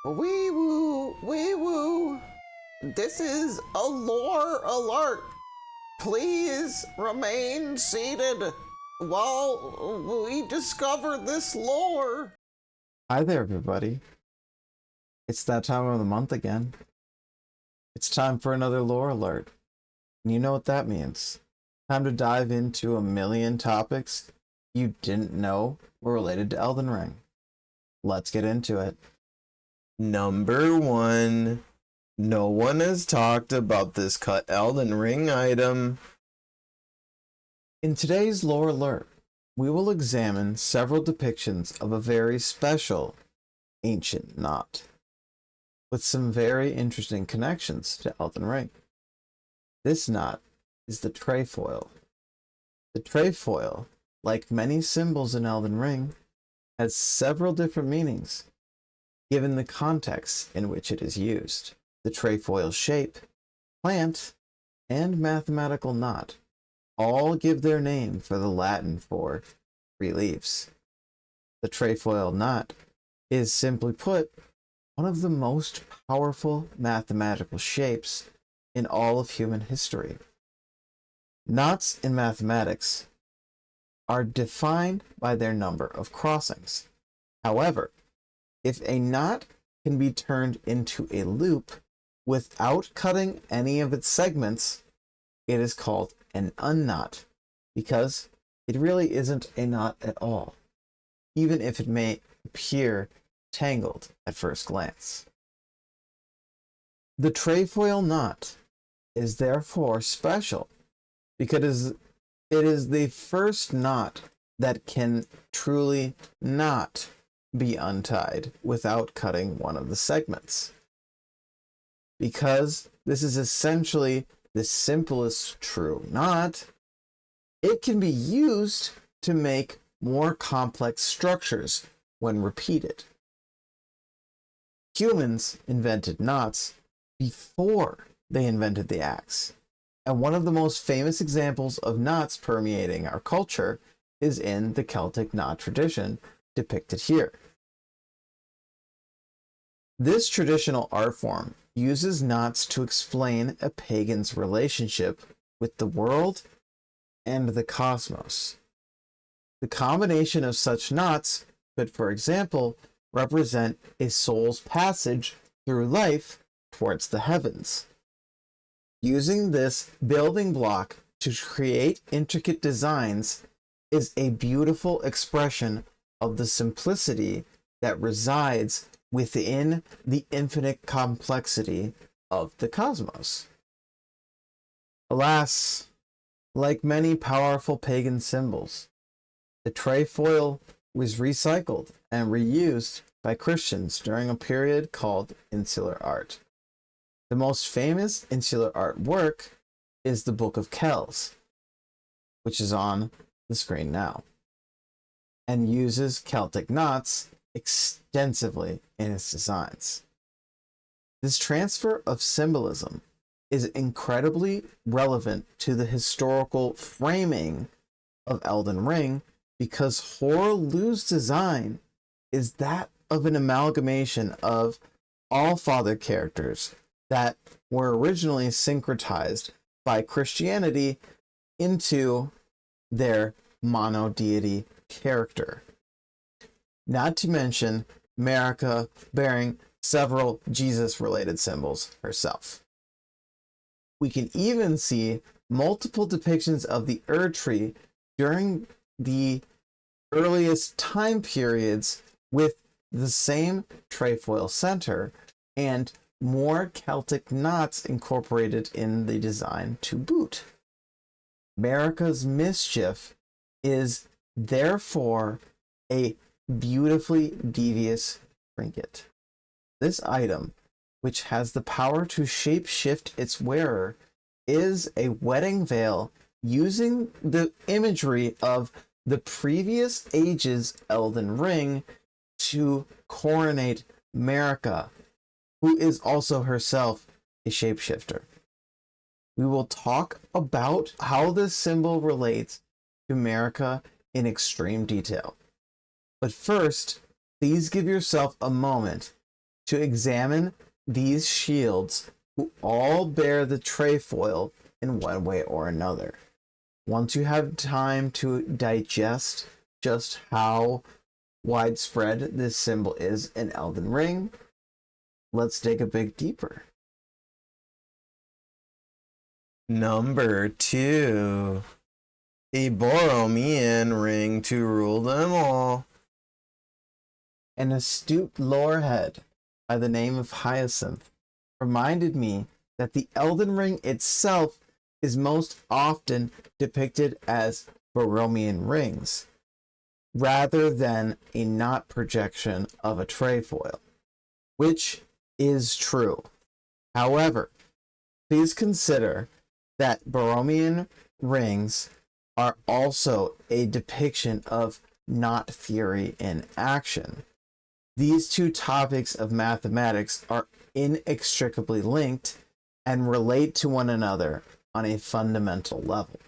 Wee woo, wee woo. This is a lore alert. Please remain seated while we discover this lore. Hi there, everybody. It's that time of the month again. It's time for another lore alert. And you know what that means. Time to dive into a million topics you didn't know were related to Elden Ring. Let's get into it. Number 1. No one has talked about this cut Elden Ring item. In today's lore alert, we will examine several depictions of a very special ancient knot, with some very interesting connections to Elden Ring. This knot is the trefoil. The trefoil, like many symbols in Elden Ring, has several different meanings, given the context in which it is used. The trefoil shape, plant, and mathematical knot all give their name for the Latin for three leaves. The trefoil knot is, simply put, one of the most powerful mathematical shapes in all of human history. Knots in mathematics are defined by their number of crossings. However, if a knot can be turned into a loop without cutting any of its segments, it is called an unknot, because it really isn't a knot at all, even if it may appear tangled at first glance. The trefoil knot is therefore special because it is the first knot that can truly not be untied without cutting one of the segments. Because this is essentially the simplest true knot, it can be used to make more complex structures when repeated. Humans invented knots before they invented the axe, and one of the most famous examples of knots permeating our culture is in the Celtic knot tradition depicted here. This traditional art form uses knots to explain a pagan's relationship with the world and the cosmos. The combination of such knots could, for example, represent a soul's passage through life towards the heavens. Using this building block to create intricate designs is a beautiful expression of the simplicity that resides within the infinite complexity of the cosmos. Alas, like many powerful pagan symbols, the trefoil was recycled and reused by Christians during a period called Insular Art. The most famous Insular Art work is the Book of Kells, which is on the screen now, and uses Celtic knots extensively in its designs. This transfer of symbolism is incredibly relevant to the historical framing of Elden Ring because Hoarlu's design is that of an amalgamation of All-Father characters that were originally syncretized by Christianity into their monodeity character. Not to mention Marika bearing several Jesus-related symbols herself. We can even see multiple depictions of the Erd tree during the earliest time periods with the same trefoil center and more Celtic knots incorporated in the design to boot. Marika's mischief is therefore a beautifully devious trinket. This item, which has the power to shape-shift its wearer, is a wedding veil using the imagery of the previous age's Elden Ring to coronate Marika, who is also herself a shapeshifter. We will talk about how this symbol relates to Marika in extreme detail. But first, please give yourself a moment to examine these shields who all bear the trefoil in one way or another. Once you have time to digest just how widespread this symbol is in Elden Ring, let's dig a bit deeper. Number 2. A Borromean ring to rule them all. An astute lorehead by the name of Hyacinth reminded me that the Elden Ring itself is most often depicted as Borromean rings, rather than a knot projection of a trefoil, which is true. However, please consider that Borromean rings are also a depiction of knot theory in action. These two topics of mathematics are inextricably linked and relate to one another on a fundamental level.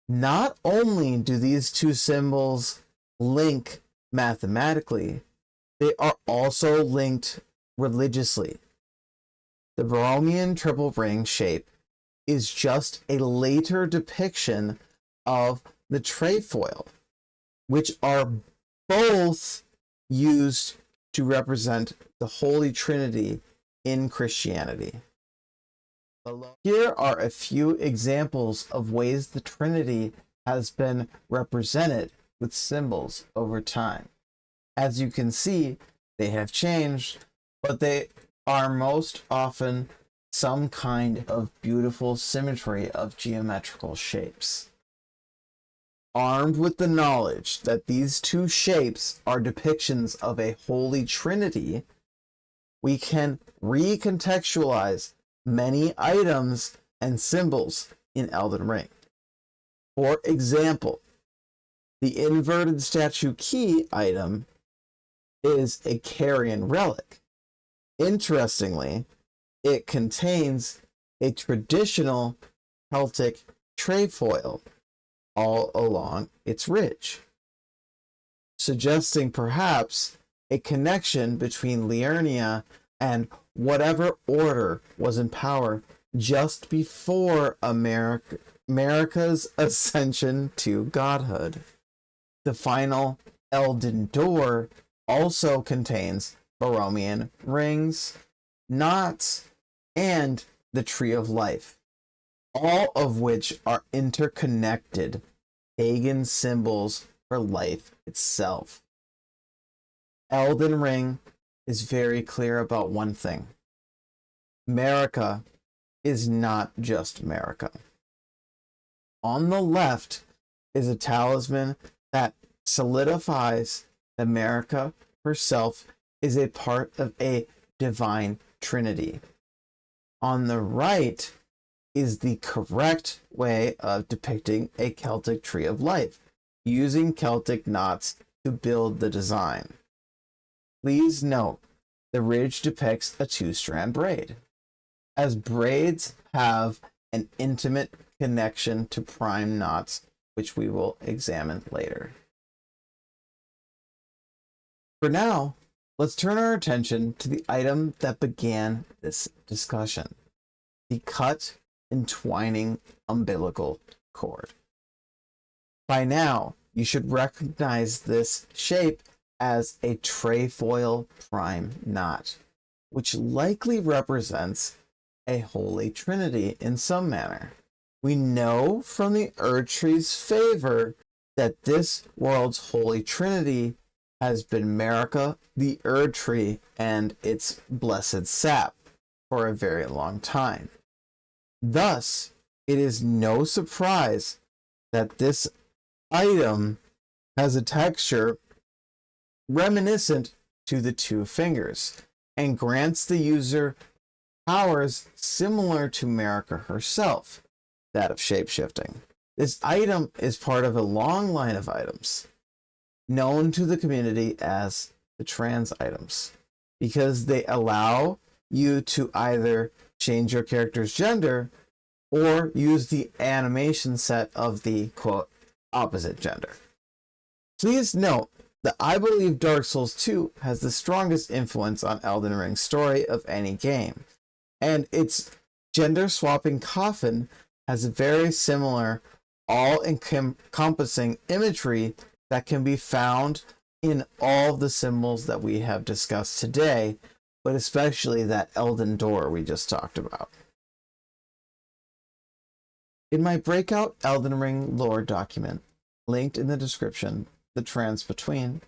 Not only do these two symbols link mathematically, they are also linked religiously. The Borromean triple ring shape is just a later depiction of the trefoil, which are both used to represent the Holy Trinity in Christianity. Here are a few examples of ways the Trinity has been represented with symbols over time. As you can see, they have changed, but they are most often some kind of beautiful symmetry of geometrical shapes. Armed with the knowledge that these two shapes are depictions of a Holy Trinity, we can recontextualize many items and symbols in Elden Ring. For example, the inverted statue key item is a Carian relic. Interestingly, it contains a traditional Celtic trefoil all along its ridge, suggesting perhaps a connection between Liurnia and whatever order was in power just before Marika's ascension to godhood. The final Elden Door also contains Borromean rings, knots, and the Tree of Life, all of which are interconnected pagan symbols for life itself. Elden Ring is very clear about one thing. Marika is not just Marika. On the left is a talisman that solidifies that Marika herself is a part of a divine trinity. On the right is the correct way of depicting a Celtic tree of life, using Celtic knots to build the design. Please note, the ridge depicts a two-strand braid, as braids have an intimate connection to prime knots, which we will examine later. For now, let's turn our attention to the item that began this discussion, the cut entwining umbilical cord. By now, you should recognize this shape as a trefoil prime knot, which likely represents a Holy Trinity in some manner. We know from the Erdtree's favor that this world's Holy Trinity has been Marika, the Erdtree, and its blessed sap for a very long time. Thus, it is no surprise that this item has a texture reminiscent to the two fingers and grants the user powers similar to Marika herself, that of shapeshifting. This item is part of a long line of items known to the community as the trans items, because they allow you to either change your character's gender or use the animation set of the quote opposite gender. Please note that I believe Dark Souls 2 has the strongest influence on Elden Ring's story of any game, and its gender-swapping coffin has a very similar, all-encompassing imagery that can be found in all the symbols that we have discussed today, but especially that Elden Door we just talked about. In my breakout Elden Ring lore document, linked in the description, The Trans Between,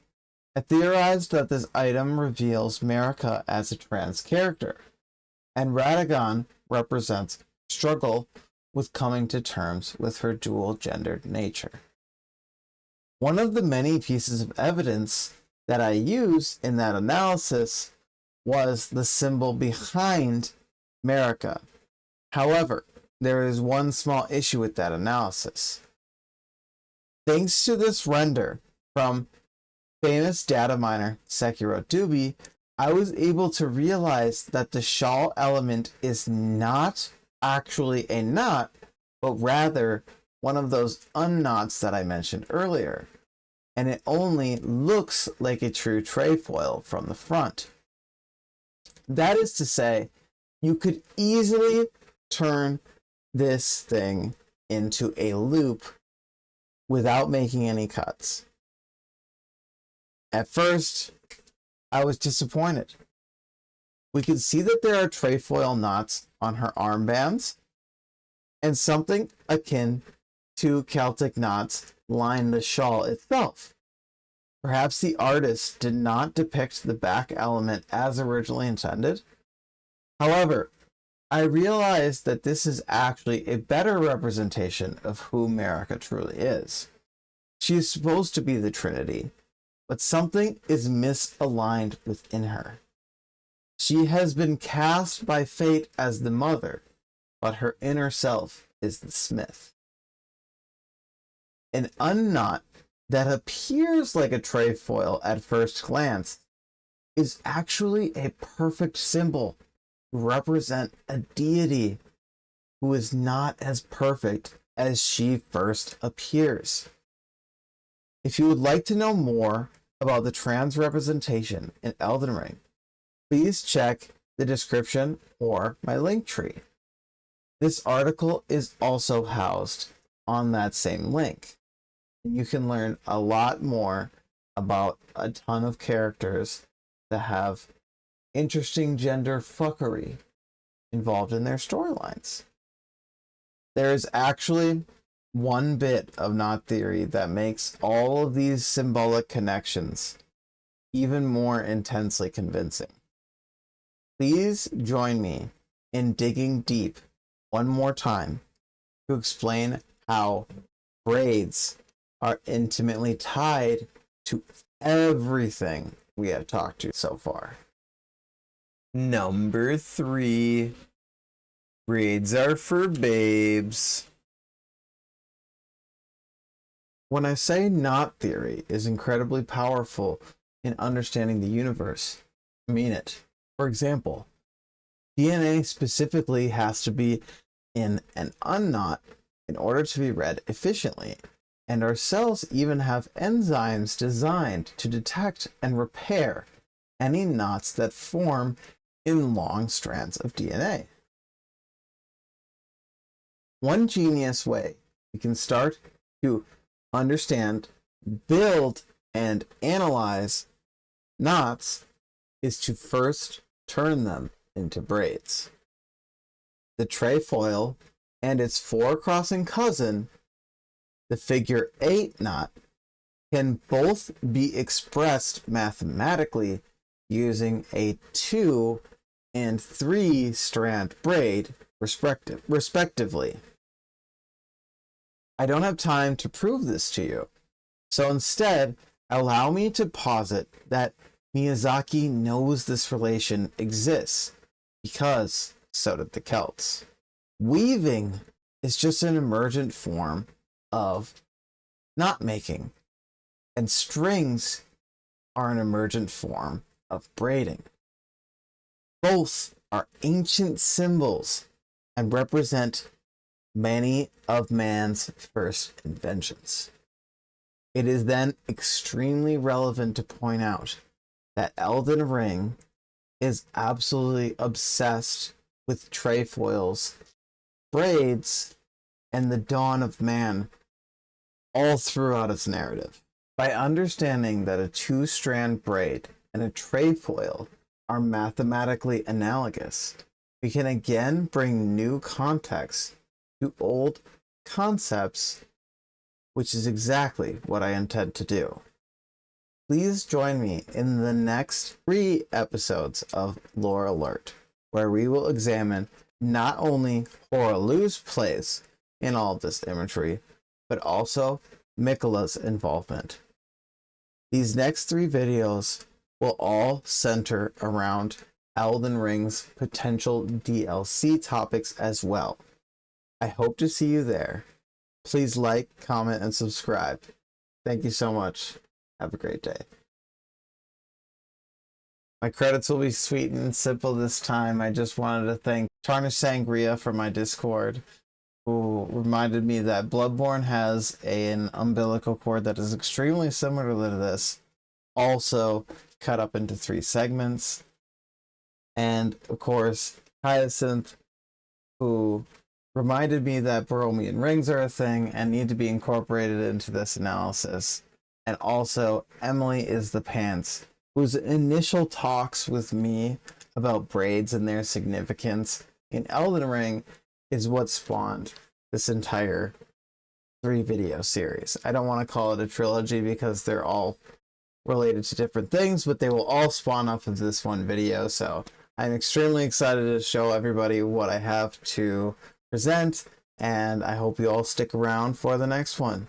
I theorized that this item reveals Marika as a trans character, and Radagon represents struggle with coming to terms with her dual-gendered nature. One of the many pieces of evidence that I used in that analysis was the symbol behind Marika. However, there is one small issue with that analysis. Thanks to this render from famous data miner Sekiro Doobie, I was able to realize that the shawl element is not actually a knot, but rather one of those unknots that I mentioned earlier, and it only looks like a true trefoil from the front. That is to say, you could easily turn this thing into a loop without making any cuts. At first, I was disappointed. We could see that there are trefoil knots on her armbands, and something akin to Celtic knots line the shawl itself. Perhaps the artist did not depict the back element as originally intended. However, I realized that this is actually a better representation of who Marika truly is. She is supposed to be the Trinity, but something is misaligned within her. She has been cast by fate as the mother, but her inner self is the smith. An unknot that appears like a trefoil at first glance is actually a perfect symbol to represent a deity who is not as perfect as she first appears. If you would like to know more about the trans representation in Elden Ring, please check the description or my link tree. This article is also housed on that same link. You can learn a lot more about a ton of characters that have interesting gender fuckery involved in their storylines. There is actually one bit of knot theory that makes all of these symbolic connections even more intensely convincing. Please join me in digging deep one more time to explain how braids are intimately tied to everything we have talked to so far. Number 3. Braids are for babes. When I say knot theory is incredibly powerful in understanding the universe, I mean it. For example, DNA specifically has to be in an unknot in order to be read efficiently, and our cells even have enzymes designed to detect and repair any knots that form in long strands of DNA. One genius way we can start to understand, build, and analyze knots is to first turn them into braids. The trefoil and its 4-crossing cousin, the figure 8 knot, can both be expressed mathematically using a 2 and 3 strand braid respectively. I don't have time to prove this to you, so instead allow me to posit that Miyazaki knows this relation exists, because so did the Celts. Weaving is just an emergent form of knot making, and strings are an emergent form of braiding. Both are ancient symbols and represent many of man's first inventions. It is then extremely relevant to point out that Elden Ring is absolutely obsessed with trefoils, braids, and the dawn of man all throughout its narrative. By understanding that a two-strand braid and a trefoil are mathematically analogous, we can again bring new context to old concepts, which is exactly what I intend to do. Please join me in the next 3 episodes of Lore Alert, where we will examine not only Hoaraloo's place in all of this imagery, but also Mikola's involvement. These next 3 videos will all center around Elden Ring's potential DLC topics as well. I hope to see you there. Please like, comment, and subscribe. Thank you so much. Have a great day. My credits will be sweet and simple this time. I just wanted to thank Tarnished Sangria from my Discord, who reminded me that Bloodborne has an umbilical cord that is extremely similar to this, also cut up into 3 segments. And of course, Hyacinth, who reminded me that Borromean rings are a thing and need to be incorporated into this analysis. And also EmilyIsThePants, whose initial talks with me about braids and their significance in Elden Ring is what spawned this entire 3 video series. I don't want to call it a trilogy because they're all related to different things, but they will all spawn off of this one video. So I'm extremely excited to show everybody what I have to present, and I hope you all stick around for the next one.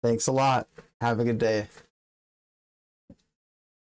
Thanks a lot. Have a good day.